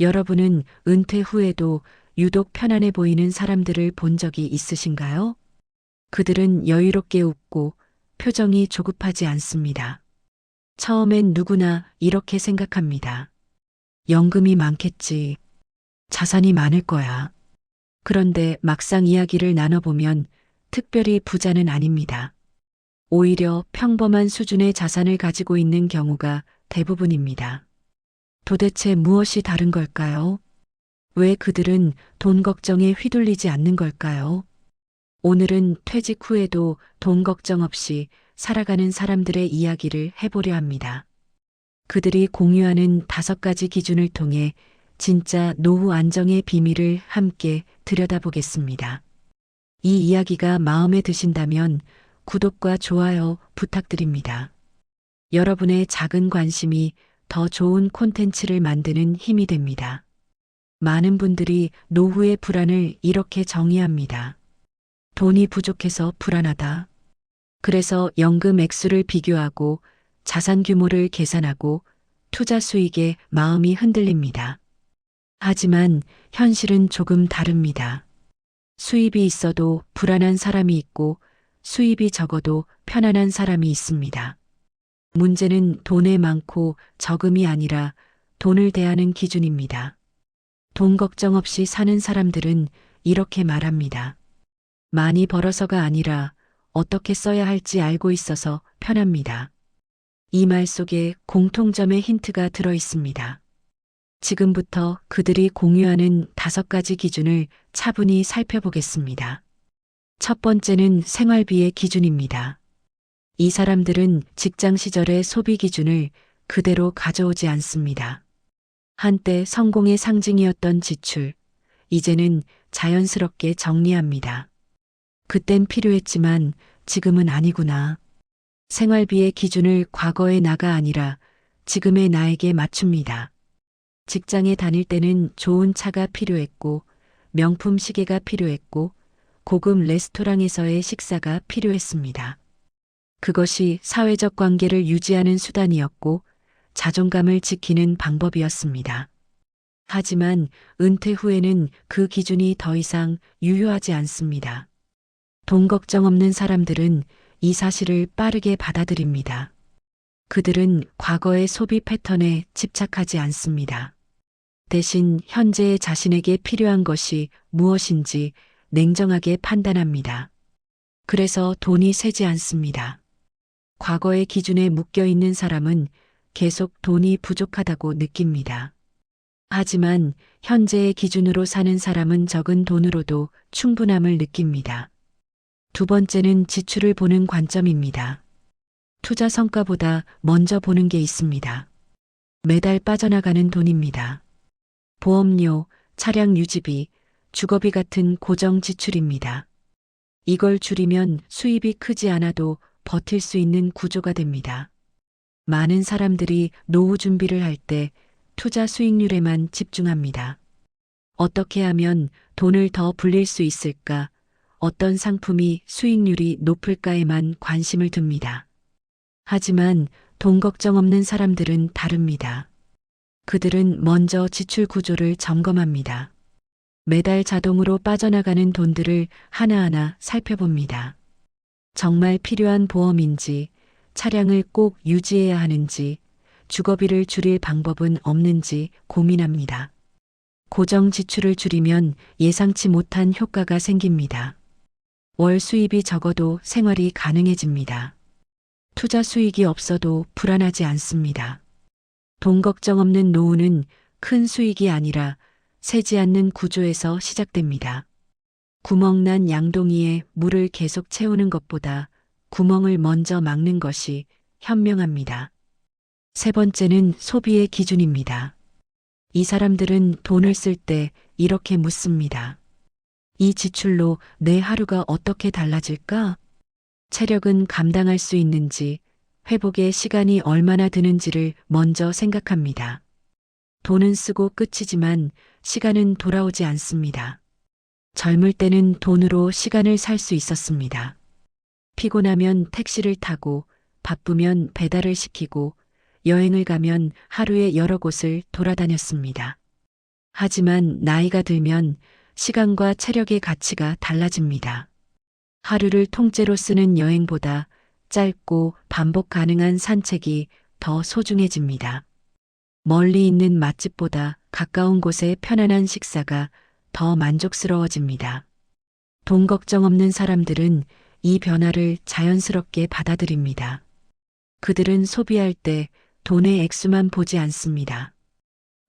여러분은 은퇴 후에도 유독 편안해 보이는 사람들을 본 적이 있으신가요? 그들은 여유롭게 웃고 표정이 조급하지 않습니다. 처음엔 누구나 이렇게 생각합니다. 연금이 많겠지. 자산이 많을 거야. 그런데 막상 이야기를 나눠보면 특별히 부자는 아닙니다. 오히려 평범한 수준의 자산을 가지고 있는 경우가 대부분입니다. 도대체 무엇이 다른 걸까요? 왜 그들은 돈 걱정에 휘둘리지 않는 걸까요? 오늘은 퇴직 후에도 돈 걱정 없이 살아가는 사람들의 이야기를 해보려 합니다. 그들이 공유하는 5가지 기준을 통해 진짜 노후 안정의 비밀을 함께 들여다보겠습니다. 이 이야기가 마음에 드신다면 구독과 좋아요 부탁드립니다. 여러분의 작은 관심이 더 좋은 콘텐츠를 만드는 힘이 됩니다. 많은 분들이 노후의 불안을 이렇게 정의합니다. 돈이 부족해서 불안하다. 그래서 연금 액수를 비교하고 자산 규모를 계산하고 투자 수익에 마음이 흔들립니다. 하지만 현실은 조금 다릅니다. 수입이 있어도 불안한 사람이 있고 수입이 적어도 편안한 사람이 있습니다. 문제는 돈에 많고 적음이 아니라 돈을 대하는 기준입니다. 돈 걱정 없이 사는 사람들은 이렇게 말합니다. 많이 벌어서가 아니라 어떻게 써야 할지 알고 있어서 편합니다. 이 말 속에 공통점의 힌트가 들어 있습니다. 지금부터 그들이 공유하는 5가지 기준을 차분히 살펴보겠습니다. 첫 번째는 생활비의 기준입니다. 이 사람들은 직장 시절의 소비 기준을 그대로 가져오지 않습니다. 한때 성공의 상징이었던 지출, 이제는 자연스럽게 정리합니다. 그땐 필요했지만 지금은 아니구나. 생활비의 기준을 과거의 나가 아니라 지금의 나에게 맞춥니다. 직장에 다닐 때는 좋은 차가 필요했고, 명품 시계가 필요했고, 고급 레스토랑에서의 식사가 필요했습니다. 그것이 사회적 관계를 유지하는 수단이었고, 자존감을 지키는 방법이었습니다. 하지만 은퇴 후에는 그 기준이 더 이상 유효하지 않습니다. 돈 걱정 없는 사람들은 이 사실을 빠르게 받아들입니다. 그들은 과거의 소비 패턴에 집착하지 않습니다. 대신 현재의 자신에게 필요한 것이 무엇인지 냉정하게 판단합니다. 그래서 돈이 새지 않습니다. 과거의 기준에 묶여 있는 사람은 계속 돈이 부족하다고 느낍니다. 하지만 현재의 기준으로 사는 사람은 적은 돈으로도 충분함을 느낍니다. 두 번째는 지출을 보는 관점입니다. 투자 성과보다 먼저 보는 게 있습니다. 매달 빠져나가는 돈입니다. 보험료, 차량 유지비, 주거비 같은 고정 지출입니다. 이걸 줄이면 수입이 크지 않아도 버틸 수 있는 구조가 됩니다. 많은 사람들이 노후 준비를 할 때 투자 수익률에만 집중합니다. 어떻게 하면 돈을 더 불릴 수 있을까? 어떤 상품이 수익률이 높을까에만 관심을 둡니다. 하지만 돈 걱정 없는 사람들은 다릅니다. 그들은 먼저 지출 구조를 점검합니다. 매달 자동으로 빠져나가는 돈들을 하나하나 살펴봅니다. 정말 필요한 보험인지, 차량을 꼭 유지해야 하는지, 주거비를 줄일 방법은 없는지 고민합니다. 고정 지출을 줄이면 예상치 못한 효과가 생깁니다. 월 수입이 적어도 생활이 가능해집니다. 투자 수익이 없어도 불안하지 않습니다. 돈 걱정 없는 노후는 큰 수익이 아니라 새지 않는 구조에서 시작됩니다. 구멍난 양동이에 물을 계속 채우는 것보다 구멍을 먼저 막는 것이 현명합니다. 세 번째는 소비의 기준입니다. 이 사람들은 돈을 쓸 때 이렇게 묻습니다. 이 지출로 내 하루가 어떻게 달라질까? 체력은 감당할 수 있는지, 회복에 시간이 얼마나 드는지를 먼저 생각합니다. 돈은 쓰고 끝이지만 시간은 돌아오지 않습니다. 젊을 때는 돈으로 시간을 살 수 있었습니다. 피곤하면 택시를 타고, 바쁘면 배달을 시키고, 여행을 가면 하루에 여러 곳을 돌아다녔습니다. 하지만 나이가 들면 시간과 체력의 가치가 달라집니다. 하루를 통째로 쓰는 여행보다 짧고 반복 가능한 산책이 더 소중해집니다. 멀리 있는 맛집보다 가까운 곳의 편안한 식사가 더 만족스러워집니다. 돈 걱정 없는 사람들은 이 변화를 자연스럽게 받아들입니다. 그들은 소비할 때 돈의 액수만 보지 않습니다.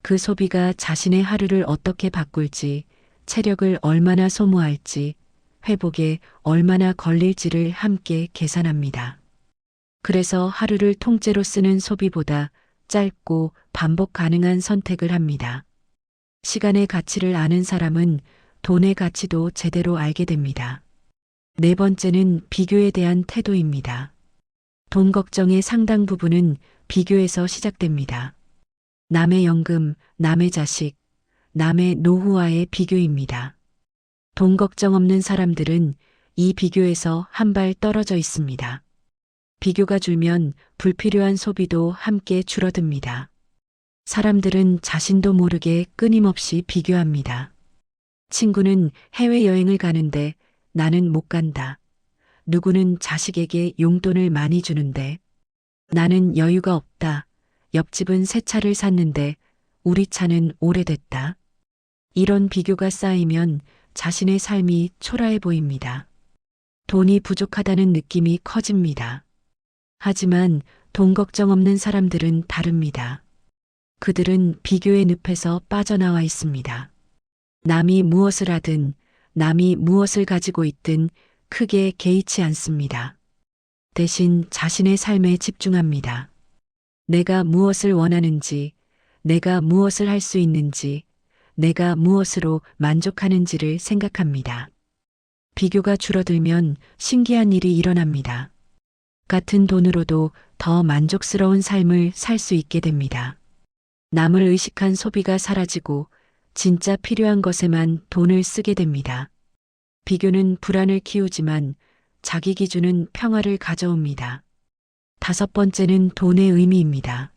그 소비가 자신의 하루를 어떻게 바꿀지, 체력을 얼마나 소모할지, 회복에 얼마나 걸릴지를 함께 계산합니다. 그래서 하루를 통째로 쓰는 소비보다 짧고 반복 가능한 선택을 합니다. 시간의 가치를 아는 사람은 돈의 가치도 제대로 알게 됩니다. 네 번째는 비교에 대한 태도입니다. 돈 걱정의 상당 부분은 비교에서 시작됩니다. 남의 연금, 남의 자식, 남의 노후와의 비교입니다. 돈 걱정 없는 사람들은 이 비교에서 한 발 떨어져 있습니다. 비교가 줄면 불필요한 소비도 함께 줄어듭니다. 사람들은 자신도 모르게 끊임없이 비교합니다. 친구는 해외여행을 가는데 나는 못 간다. 누구는 자식에게 용돈을 많이 주는데 나는 여유가 없다. 옆집은 새 차를 샀는데 우리 차는 오래됐다. 이런 비교가 쌓이면 자신의 삶이 초라해 보입니다. 돈이 부족하다는 느낌이 커집니다. 하지만 돈 걱정 없는 사람들은 다릅니다. 그들은 비교의 늪에서 빠져나와 있습니다. 남이 무엇을 하든, 남이 무엇을 가지고 있든 크게 개의치 않습니다. 대신 자신의 삶에 집중합니다. 내가 무엇을 원하는지, 내가 무엇을 할 수 있는지, 내가 무엇으로 만족하는지를 생각합니다. 비교가 줄어들면 신기한 일이 일어납니다. 같은 돈으로도 더 만족스러운 삶을 살 수 있게 됩니다. 남을 의식한 소비가 사라지고 진짜 필요한 것에만 돈을 쓰게 됩니다. 비교는 불안을 키우지만 자기 기준은 평화를 가져옵니다. 다섯 번째는 돈의 의미입니다.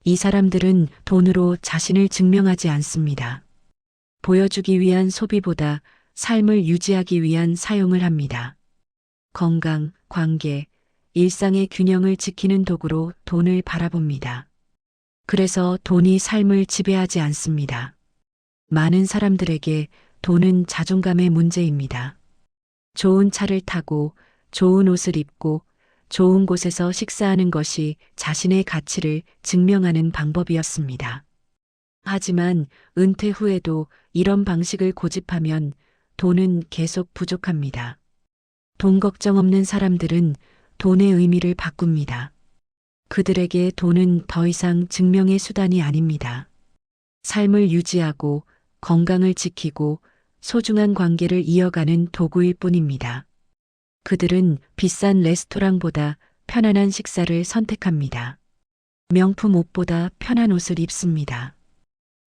이 사람들은 돈으로 자신을 증명하지 않습니다. 보여주기 위한 소비보다 삶을 유지하기 위한 사용을 합니다. 건강, 관계, 일상의 균형을 지키는 도구로 돈을 바라봅니다. 그래서 돈이 삶을 지배하지 않습니다. 많은 사람들에게 돈은 자존감의 문제입니다. 좋은 차를 타고 좋은 옷을 입고 좋은 곳에서 식사하는 것이 자신의 가치를 증명하는 방법이었습니다. 하지만 은퇴 후에도 이런 방식을 고집하면 돈은 계속 부족합니다. 돈 걱정 없는 사람들은 돈의 의미를 바꿉니다. 그들에게 돈은 더 이상 증명의 수단이 아닙니다. 삶을 유지하고 건강을 지키고 소중한 관계를 이어가는 도구일 뿐입니다. 그들은 비싼 레스토랑보다 편안한 식사를 선택합니다. 명품 옷보다 편한 옷을 입습니다.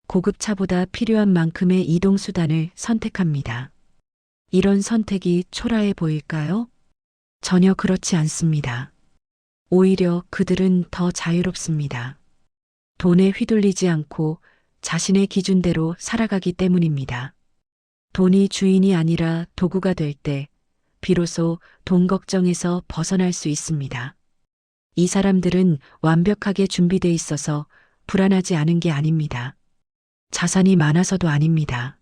고급 차보다 필요한 만큼의 이동수단을 선택합니다. 이런 선택이 초라해 보일까요? 전혀 그렇지 않습니다. 오히려 그들은 더 자유롭습니다. 돈에 휘둘리지 않고 자신의 기준대로 살아가기 때문입니다. 돈이 주인이 아니라 도구가 될 때 비로소 돈 걱정에서 벗어날 수 있습니다. 이 사람들은 완벽하게 준비돼 있어서 불안하지 않은 게 아닙니다. 자산이 많아서도 아닙니다.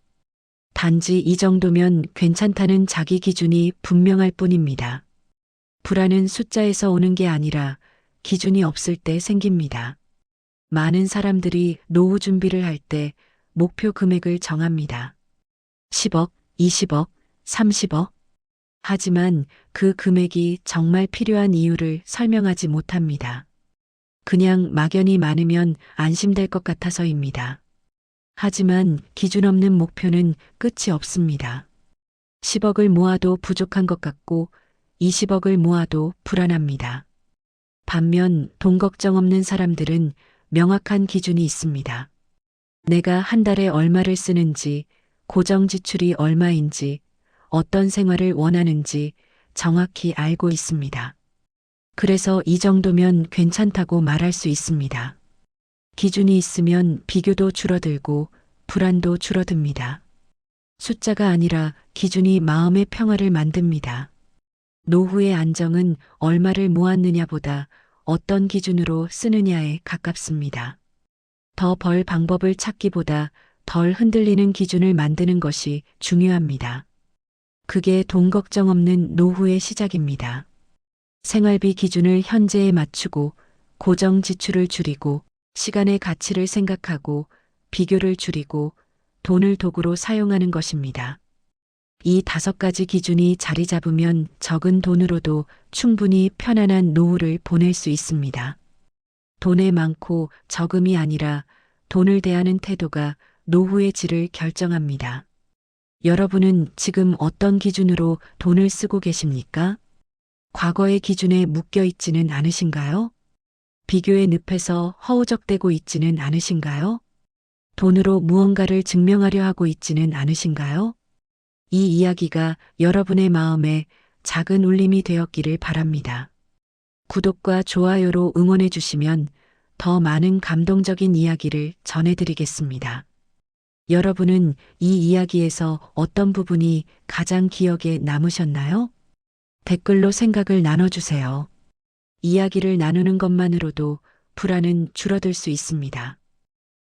단지 이 정도면 괜찮다는 자기 기준이 분명할 뿐입니다. 불안은 숫자에서 오는 게 아니라 기준이 없을 때 생깁니다. 많은 사람들이 노후 준비를 할 때 목표 금액을 정합니다. 10억, 20억, 30억. 하지만 그 금액이 정말 필요한 이유를 설명하지 못합니다. 그냥 막연히 많으면 안심될 것 같아서입니다. 하지만 기준 없는 목표는 끝이 없습니다. 10억을 모아도 부족한 것 같고 20억을 모아도 불안합니다. 반면 돈 걱정 없는 사람들은 명확한 기준이 있습니다. 내가 한 달에 얼마를 쓰는지, 고정 지출이 얼마인지, 어떤 생활을 원하는지 정확히 알고 있습니다. 그래서 이 정도면 괜찮다고 말할 수 있습니다. 기준이 있으면 비교도 줄어들고 불안도 줄어듭니다. 숫자가 아니라 기준이 마음의 평화를 만듭니다. 노후의 안정은 얼마를 모았느냐보다 어떤 기준으로 쓰느냐에 가깝습니다. 더 벌 방법을 찾기보다 덜 흔들리는 기준을 만드는 것이 중요합니다. 그게 돈 걱정 없는 노후의 시작입니다. 생활비 기준을 현재에 맞추고 고정 지출을 줄이고 시간의 가치를 생각하고 비교를 줄이고 돈을 도구로 사용하는 것입니다. 이 5가지 기준이 자리 잡으면 적은 돈으로도 충분히 편안한 노후를 보낼 수 있습니다. 돈의 많고 적음이 아니라 돈을 대하는 태도가 노후의 질을 결정합니다. 여러분은 지금 어떤 기준으로 돈을 쓰고 계십니까? 과거의 기준에 묶여 있지는 않으신가요? 비교의 늪에서 허우적대고 있지는 않으신가요? 돈으로 무언가를 증명하려 하고 있지는 않으신가요? 이 이야기가 여러분의 마음에 작은 울림이 되었기를 바랍니다. 구독과 좋아요로 응원해 주시면 더 많은 감동적인 이야기를 전해드리겠습니다. 여러분은 이 이야기에서 어떤 부분이 가장 기억에 남으셨나요? 댓글로 생각을 나눠주세요. 이야기를 나누는 것만으로도 불안은 줄어들 수 있습니다.